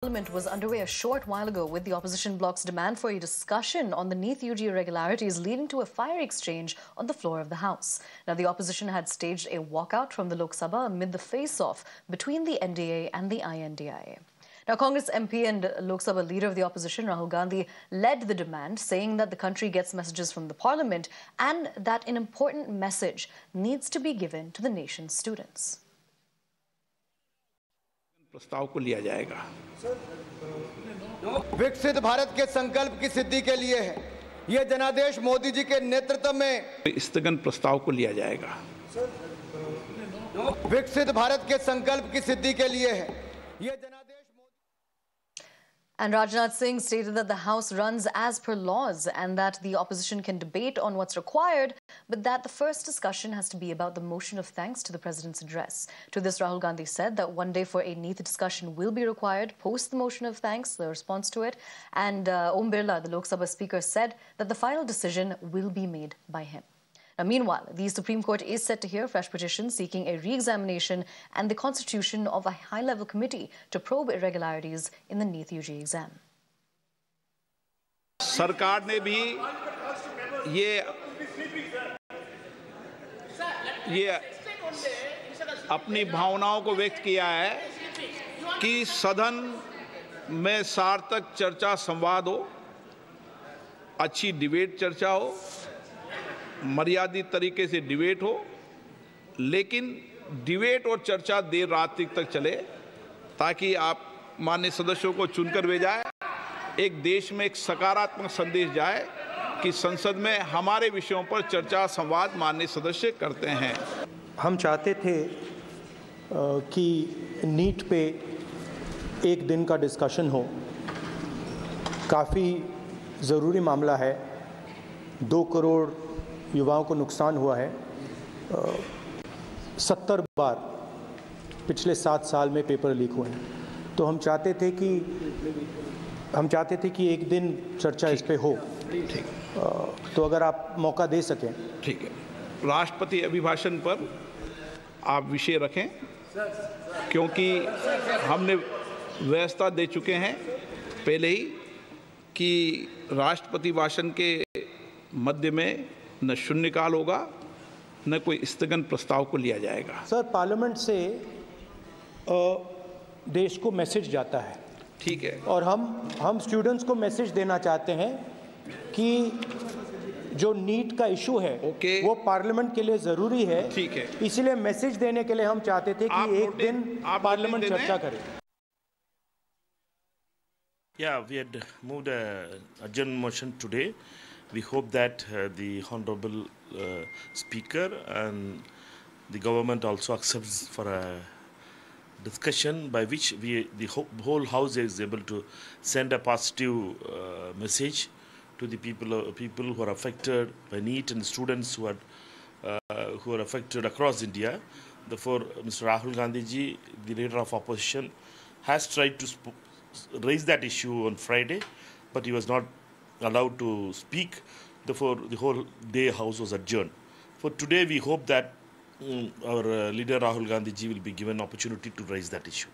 Parliament was underway a short while ago with the opposition bloc's demand for a discussion on the NEET UG irregularities leading to a fiery exchange on the floor of the House. Now, the opposition had staged a walkout from the Lok Sabha amid the face-off between the NDA and the INDIA. Now, Congress MP and Lok Sabha leader of the opposition, Rahul Gandhi, led the demand, saying that the country gets messages from the Parliament and that an important message needs to be given to the nation's students. प्रस्ताव को लिया जाएगा। विकसित भारत के संकल्प की सिद्धि के लिए है। ये जनादेश मोदी जी के नेतृत्व में स्थगन प्रस्ताव को लिया जाएगा। विकसित भारत के संकल्प की सिद्धि के लिए है। ये जनादेश And Rajnath Singh stated that the House runs as per laws and that the opposition can debate on what's required, but that the first discussion has to be about the motion of thanks to the President's address. To this, Rahul Gandhi said that one day for a NEET discussion will be required post the motion of thanks, the response to it. And Om Birla, the Lok Sabha Speaker, said that the final decision will be made by him. Now, meanwhile, the Supreme Court is set to hear fresh petitions seeking a re-examination and the constitution of a high-level committee to probe irregularities in the NEET UG exam. सरकार ने भी ये अपनी भावनाओं को व्यक्त किया है कि सदन में सार्थक चर्चा संवाद हो, अच्छी डिबेट चर्चा हो, मर्यादित तरीके से डिबेट हो, लेकिन डिबेट और चर्चा देर रात तक चले ताकि आप माननीय सदस्यों को चुनकर भेजाए, एक देश में एक सकारात्मक संदेश जाए कि संसद में हमारे विषयों पर चर्चा संवाद माननीय सदस्य करते हैं। हम चाहते थे कि नीट पे एक दिन का डिस्कशन हो। काफ़ी ज़रूरी मामला है। 2 करोड़ युवाओं को नुकसान हुआ है। 70 बार पिछले 7 साल में पेपर लीक हुए हैं। तो हम चाहते थे कि एक दिन चर्चा इस पे हो। तो अगर आप मौका दे सकें। ठीक है। राष्ट्रपति अभिभाषण पर आप विषय रखें, क्योंकि हमने व्यवस्था दे चुके हैं पहले ही कि राष्ट्रपति भाषण के मध्य में न शून्यकाल होगा न कोई स्थगन प्रस्ताव को लिया जाएगा। सर, पार्लियामेंट से देश को मैसेज जाता है। ठीक है। और हम स्टूडेंट्स को मैसेज देना चाहते हैं कि जो नीट का इशू है वो पार्लियामेंट के लिए ज़रूरी है। ठीक है। इसलिए मैसेज देने के लिए हम चाहते थे कि एक दिन पार्लियामेंट चर्चा करे। Yeah, we had moved a urgent motion today. We hope that the Honorable Speaker and the government also accepts for a discussion by which the whole House is able to send a positive message to the people who are affected by NEET and students who are affected across India. Therefore, Mr. Rahul Gandhi ji, the leader of opposition, has tried to raise that issue on Friday, but he was not allowed to speak. Therefore, the whole day House was adjourned. For today, we hope that our leader Rahul Gandhi ji will be given opportunity to raise that issue.